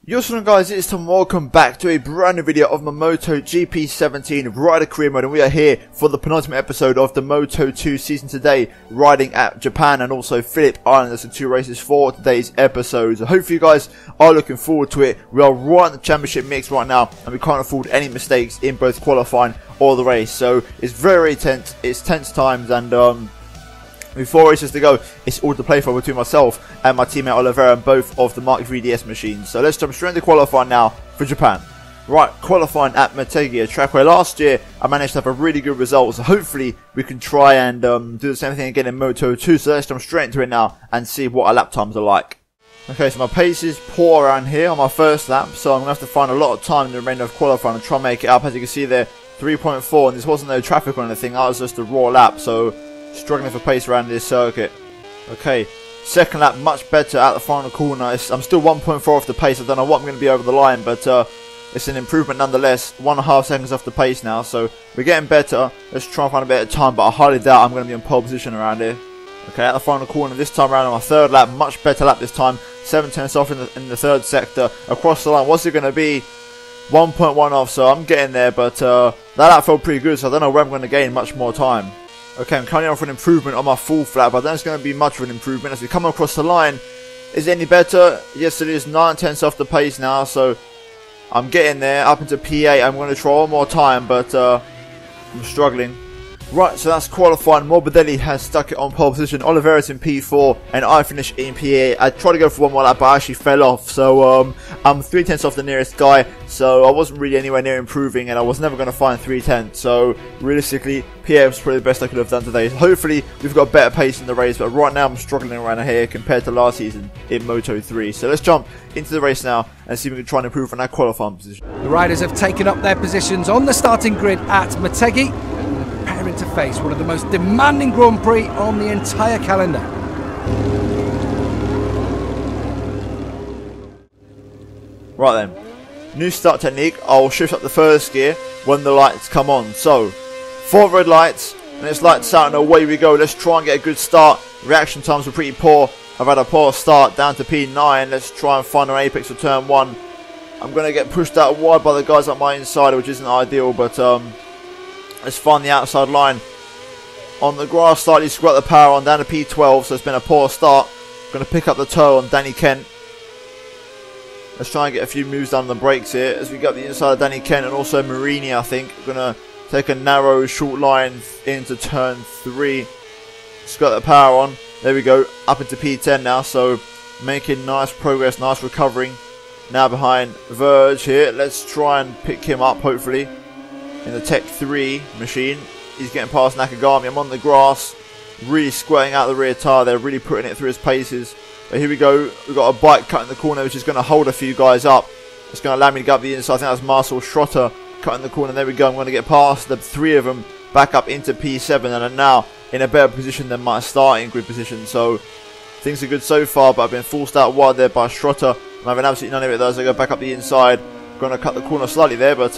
Yo, so guys, it's time. Welcome back to a brand new video of my MotoGP 17 Rider Career Mode, and we are here for the penultimate episode of the Moto2 season today, riding at Japan and also Phillip Island. There's the two races for today's episode. So hopefully you guys are looking forward to it. We are right in the championship mix right now, and we can't afford any mistakes in both qualifying or the race. So it's very tense. It's tense times, and with 4 races to go, it's all to play for between myself and my teammate Oliveira and both of the Mark 3DS machines. So let's jump straight into qualifying now for Japan. Right, qualifying at Motegi, a track where last year I managed to have a really good result. So hopefully we can try and do the same thing again in Moto 2. So let's jump straight into it now and see what our lap times are like. Okay, so my pace is poor around here on my first lap, so I'm going to have to find a lot of time in the remainder of qualifying and try and make it up. As you can see there, 3.4, and this wasn't no traffic or anything, that was just a raw lap, so struggling for pace around this circuit. Okay, second lap much better at the final corner. I'm still 1.4 off the pace. I don't know what I'm going to be over the line, but it's an improvement nonetheless. 1.5 seconds off the pace now, so we're getting better. Let's try and find a bit of time, but I highly doubt I'm going to be in pole position around here. Okay, at the final corner this time around on my third lap, much better lap this time. 7 tenths off in the third sector. Across the line, what's it going to be? 1.1 off, so I'm getting there, but that lap felt pretty good, so I don't know where I'm going to gain much more time. Okay, I'm currently on for an improvement on my fourth lap, but I don't think it's going to be much of an improvement as we come across the line. Is it any better? Yes, it is. 9 tenths off the pace now, so I'm getting there. Up into P8, I'm going to try one more time, but I'm struggling. Right, so that's qualifying. Morbidelli has stuck it on pole position. Oliveira's in P4, and I finished in P8. I tried to go for one more lap, but I actually fell off. So I'm 3 tenths off the nearest guy, so I wasn't really anywhere near improving, and I was never going to find 3 tenths. So realistically, P8 was probably the best I could have done today. So hopefully, we've got better pace in the race, but right now I'm struggling around here compared to last season in Moto 3. So let's jump into the race now and see if we can try and improve on our qualifying position. The riders have taken up their positions on the starting grid at Motegi, preparing to face one of the most demanding Grand Prix on the entire calendar. Right then, new start technique. I'll shift up the first gear when the lights come on. So 4 red lights, and it's lights out and away we go. Let's try and get a good start. Reaction times were pretty poor. I've had a poor start down to P9. Let's try and find an apex for turn 1. I'm going to get pushed out wide by the guys on my inside, which isn't ideal, but let's find the outside line. On the grass, slightly screw up the power on down to P12, so it's been a poor start. Going to pick up the toe on Danny Kent. Let's try and get a few moves down on the brakes here as we get the inside of Danny Kent and also Marini, I think. We're going to take a narrow, short line into turn 3. Let's got the power on. There we go. Up into P10 now, so making nice progress, nice recovering. Now behind Verge here. Let's try and pick him up, hopefully, in the Tech 3 machine. He's getting past Nakagami. I'm on the grass, really squirting out the rear tyre there, really putting it through his paces. But here we go. We've got a bike cutting the corner, which is going to hold a few guys up. It's going to allow me to get up the inside. I think that's Marcel Schrotter cutting the corner. There we go. I'm going to get past the 3 of them back up into P7 and are now in a better position than my starting grid position. So things are good so far, but I've been forced out wide there by Schrotter. I'm having absolutely none of it though, as I go back up the inside. Going to cut the corner slightly there, but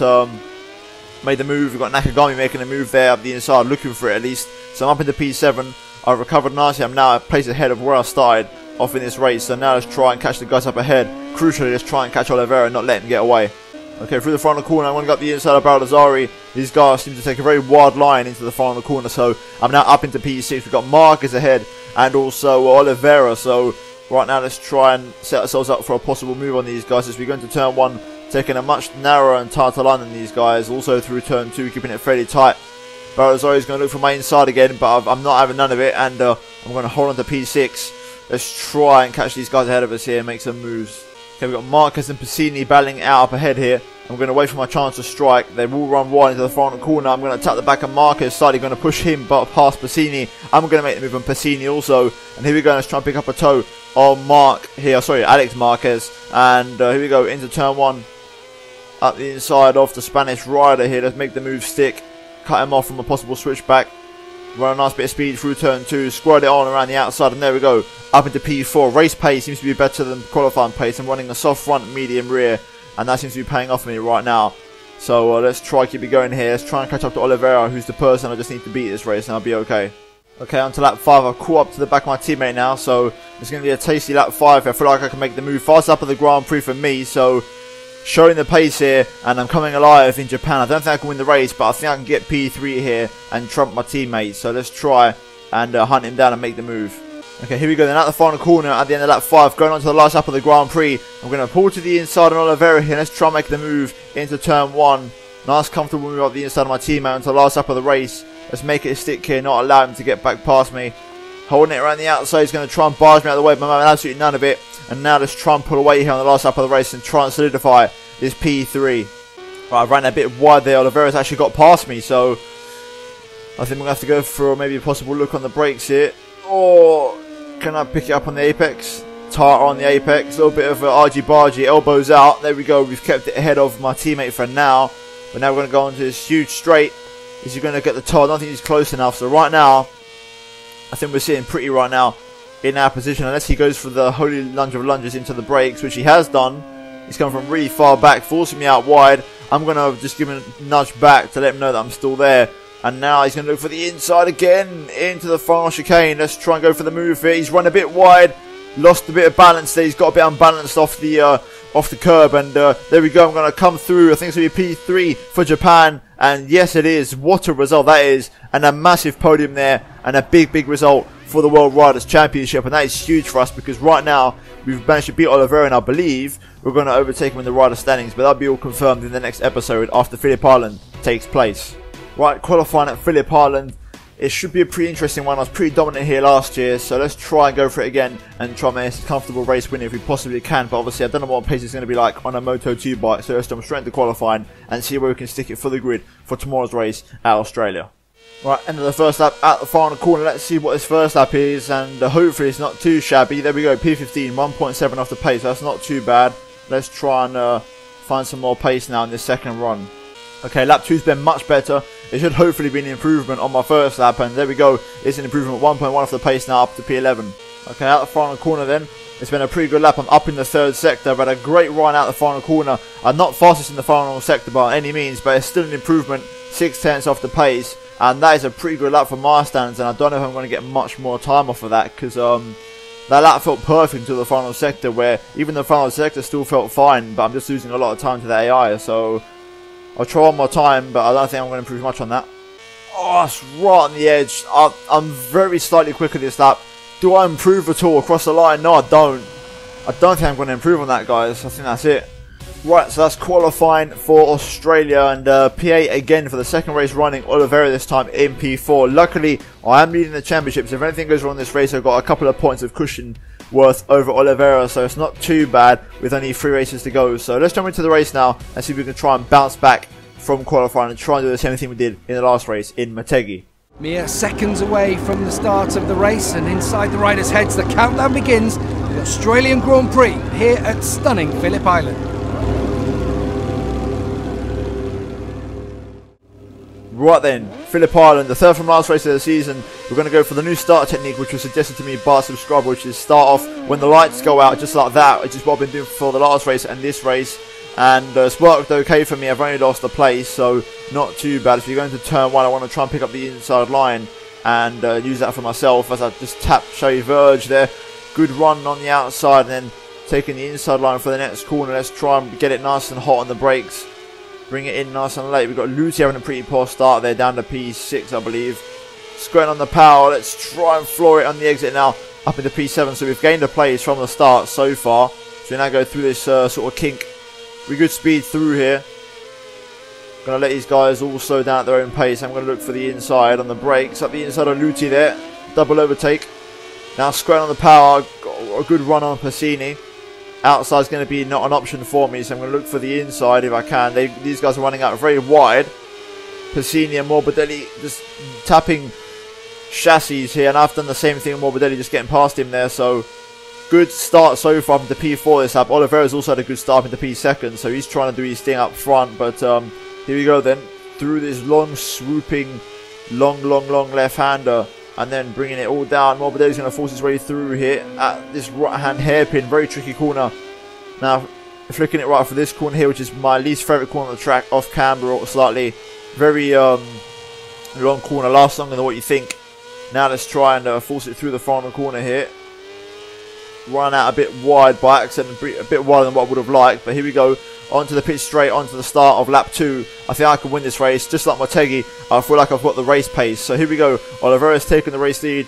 made the move. We've got Nakagami making a move there up the inside, looking for it at least. So I'm up into P7. I've recovered nicely. I'm now a place ahead of where I started off in this race. So now let's try and catch the guys up ahead. Crucially, let's try and catch Oliveira and not let him get away. Okay, through the final corner, I want to go up the inside of Baldassari. These guys seem to take a very wide line into the final corner. So I'm now up into P6. We've got Marquez ahead and also Oliveira. So right now let's try and set ourselves up for a possible move on these guys as we go into turn 1. Taking a much narrower and tighter line than these guys. Also through turn 2, keeping it fairly tight. Baldassari is going to look for my inside again, but I'm not having none of it, and I'm going to hold on to P6. Let's try and catch these guys ahead of us here and make some moves. Okay, we've got Marquez and Piscini battling out up ahead here. I'm going to wait for my chance to strike. They will run wide into the final corner. I'm going to tap the back of Marquez, slightly going to push him but past Piscini. I'm going to make the move on Piscini also. And here we go, let's try and pick up a toe on Alex Marquez. And here we go, into turn 1. Up the inside of the Spanish rider here. Let's make the move stick. Cut him off from a possible switchback. Run a nice bit of speed through turn 2. Squared it on around the outside. And there we go. Up into P4. Race pace seems to be better than qualifying pace. I'm running a soft front, medium rear. And that seems to be paying off for me right now. So let's try keep it going here. Let's try and catch up to Oliveira, who's the person I just need to beat this race, and I'll be okay. Okay, on to lap 5. I've caught up to the back of my teammate now, so It's going to be a tasty lap 5. I feel like I can make the move fast up of the Grand Prix for me. So showing the pace here, and I'm coming alive in Japan. I don't think I can win the race, but I think I can get P3 here and trump my teammates. So let's try and hunt him down and make the move. Okay, here we go then, at the final corner at the end of lap 5, going on to the last lap of the Grand Prix. I'm going to pull to the inside on Oliveira here. Let's try and make the move into turn 1. Nice comfortable move up the inside of my teammate onto the last lap of the race. Let's make it a stick here, not allow him to get back past me. Holding it around the outside, he's going to try and barge me out of the way, but I'm having absolutely none of it. And now let's try and pull away here on the last lap of the race and try and solidify this P3. Right, I ran a bit wide there. Oliveira's actually got past me, so I think we're going to have to go for maybe a possible look on the brakes here. Or can I pick it up on the apex? Tire on the apex, a little bit of argy-bargy, elbows out. There we go, we've kept it ahead of my teammate for now. But now we're going to go into this huge straight. Is he going to get the tire? I don't think he's close enough. So right now, I think we're sitting pretty right now in our position. Unless he goes for the holy lunge of lunges into the brakes, which he has done. He's come from really far back, forcing me out wide. I'm going to just give him a nudge back to let him know that I'm still there. And now he's going to look for the inside again into the final chicane. Let's try and go for the move here. He's run a bit wide. Lost a bit of balance there. He's got a bit unbalanced off the curb, and there we go. I'm going to come through. I think it's going to be P3 for Japan, and yes it is. What a result that is, and a massive podium there, and a big result for the World Riders Championship, and that is huge for us because right now we've managed to beat Oliveira, and I believe we're going to overtake him in the rider standings, but that'll be all confirmed in the next episode after Phillip Island takes place. Right, qualifying at Phillip Island. It should be a pretty interesting one. I was pretty dominant here last year, so let's try and go for it again and try and make a comfortable race win if we possibly can. But obviously I don't know what pace it's going to be like on a Moto2 bike, so let's jump straight into qualifying and see where we can stick it for the grid for tomorrow's race at Australia. Right, end of the first lap at the final corner. Let's see what this first lap is, and hopefully it's not too shabby. There we go, P15, 1.7 off the pace. That's not too bad. Let's try and find some more pace now in this second run. Okay, lap 2's been much better. It should hopefully be an improvement on my first lap, and there we go. It's an improvement, 1.1 off the pace now up to P11. Okay, out the final corner then. It's been a pretty good lap. I'm up in the third sector. I've had a great run out the final corner. I'm not fastest in the final sector by any means, but it's still an improvement, 0.6 off the pace. And that is a pretty good lap for my standards, and I don't know if I'm going to get much more time off of that, because that lap felt perfect until the final sector, where even the final sector still felt fine, but I'm just losing a lot of time to the AI, so I'll try one more time, but I don't think I'm going to improve much on that. Oh, it's right on the edge. I'm very slightly quicker this lap. Do I improve at all across the line? No, I don't. I don't think I'm going to improve on that, guys. I think that's it. Right, so that's qualifying for Australia, and P8 again for the second race running. Oliveira this time in P4. Luckily, I am leading the championship, so if anything goes wrong this race, I've got a couple of points of cushion worth over Oliveira, so it's not too bad with only 3 races to go. So let's jump into the race now and see if we can try and bounce back from qualifying and try and do the same thing we did in the last race in Motegi. Mere seconds away from the start of the race, and inside the riders' heads the countdown begins. The Australian Grand Prix here at stunning Phillip Island. Right then, Phillip Island, the third from last race of the season. We're going to go for the new start technique, which was suggested to me by a subscriber, which is start off when the lights go out, just like that, which is what I've been doing for the last race and this race. And it's worked okay for me. I've only lost a place, so not too bad. If you're going to turn 1, I want to try and pick up the inside line and use that for myself, as I just tap Shay Verge there. Good run on the outside, and then taking the inside line for the next corner. Let's try and get it nice and hot on the brakes. Bring it in nice and late. We've got Lucy having a pretty poor start there, down to P6, I believe. Squaring on the power. Let's try and floor it on the exit now, up into P7. So we've gained a place from the start so far. So we now go through this sort of kink. We good speed through here. Gonna let these guys all slow down at their own pace. I'm gonna look for the inside on the brakes. Up the inside of Luti there. Double overtake. Now squaring on the power. Got a good run on Passini. Outside's going to be not an option for me, so I'm going to look for the inside if I can. These guys are running out very wide. Passini and Morbidelli just tapping chassis here, and I've done the same thing with Morbidelli, just getting past him there. So good start so far from the P4 this lap. Oliveira's also had a good start in the P2, so he's trying to do his thing up front. But here we go then, through this long swooping, long left-hander. And then bringing it all down. Morbidelli's going to force his way through here at this right-hand hairpin. Very tricky corner. Now, flicking it right for this corner here, which is my least favourite corner on the track. Off camber or slightly. Very long corner. Lasts longer than what you think. Now let's try and force it through the final corner here. run out a bit wide by accident, a bit wider than what I would have liked. But here we go, onto the pitch straight, onto the start of lap 2. I think I can win this race, just like Motegi. I feel like I've got the race pace. So here we go, Oliveira's taking the race lead.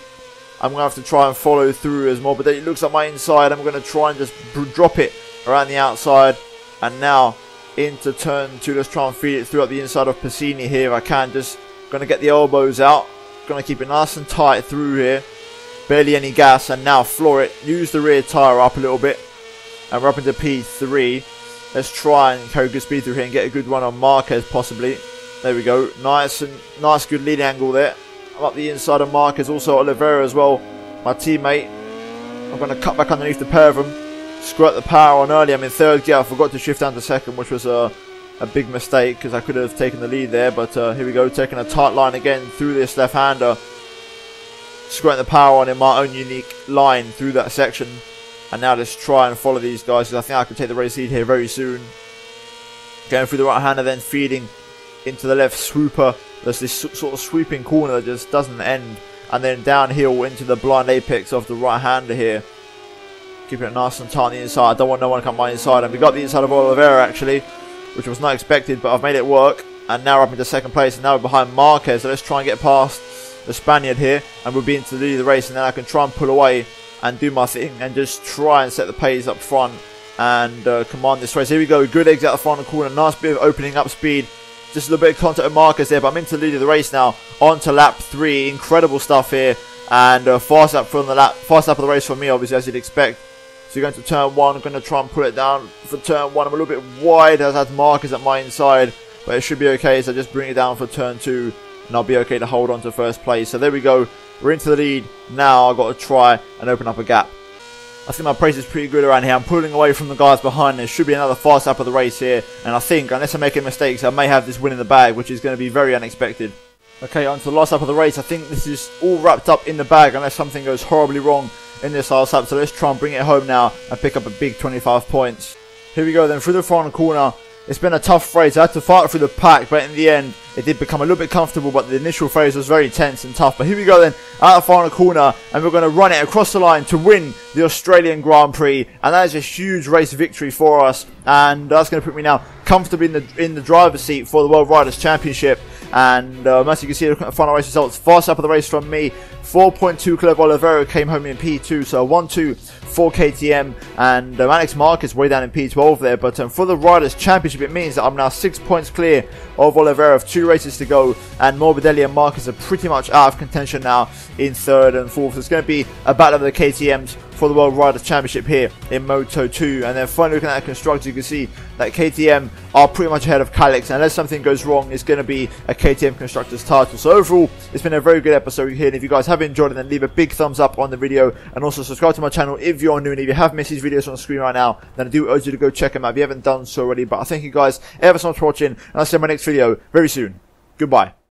I'm going to have to try and follow through as more, but it looks like my inside. I'm going to try and just drop it around the outside. And now into turn 2, let's try and feed it throughout the inside of Piscini here if I can. Just going to get the elbows out, going to keep it nice and tight through here. Barely any gas, and now floor it. Use the rear tyre up a little bit. And we're up into P3. Let's try and carry good speed through here and get a good run on Marquez possibly. There we go. Nice good lead angle there. I'm up the inside of Marquez, also Oliveira as well, my teammate. I'm going to cut back underneath the pair of them. Squirt the power on early. I'm in 3rd gear. I forgot to shift down to 2nd, which was a big mistake because I could have taken the lead there. But here we go, taking a tight line again through this left-hander. Squirting the power on in my own unique line through that section. And now let's try and follow these guys because I think I can take the race lead here very soon. Going through the right-hander, then feeding into the left swooper. There's this sort of sweeping corner that just doesn't end. And then downhill into the blind apex of the right-hander here. Keeping it nice and tight on the inside. I don't want no one to come my inside. And we got the inside of Oliveira actually, which was not expected, but I've made it work. And now we're up into 2nd place, and now we're behind Marquez. So let's try and get past the Spaniard here, and we'll be into the lead of the race, and then I can try and pull away and do my thing and just try and set the pace up front and command this race. Here we go, good exit out the front corner, nice bit of opening up speed. Just a little bit of contact with Marquez there, but I'm into the lead of the race now. On to lap 3, incredible stuff here, and fast lap of the race for me, obviously, as you'd expect. So you're going to turn 1, I'm going to try and pull it down for turn 1. I'm a little bit wide as I had Marquez at my inside, but it should be okay, so just bring it down for turn 2. And I'll be okay to hold on to 1st place. So there we go. We're into the lead. Now I've got to try and open up a gap. I think my pace is pretty good around here. I'm pulling away from the guys behind. There should be another fast lap of the race here. And I think, unless I'm making mistakes, I may have this win in the bag, which is going to be very unexpected. Okay, on to the last lap of the race. I think this is all wrapped up in the bag unless something goes horribly wrong in this last lap. So let's try and bring it home now and pick up a big 25 points. Here we go then, through the final corner. It's been a tough race. I had to fight through the pack, but in the end, it did become a little bit comfortable, but the initial phase was very tense and tough. But here we go then, out the final corner, and we're going to run it across the line to win the Australian Grand Prix. And that is a huge race victory for us. And that's going to put me now comfortably in the driver's seat for the World Riders' Championship. And as you can see, looking at the final race results, fast up of the race from me, 4.2 Phillip Oliveira came home in P2, so 1-2 for KTM, and Alex Marquez way down in P12 there. But for the Riders' Championship, it means that I'm now 6 points clear of Oliveira, of 2 races to go, and Morbidelli and Marquez are pretty much out of contention now in 3rd and 4th. So it's going to be a battle of the KTMs for the World Riders' Championship here in Moto 2. And then finally looking at the constructors, you can see that KTM are pretty much ahead of Calix. Unless something goes wrong, it's going to be a KTM Constructors title. So overall, it's been a very good episode here. And if you guys have enjoyed it, then leave a big thumbs up on the video. And also subscribe to my channel if you're new. And if you have missed these videos on the screen right now, then I do urge you to go check them out if you haven't done so already. But I thank you guys ever so much for watching. And I'll see you in my next video very soon. Goodbye.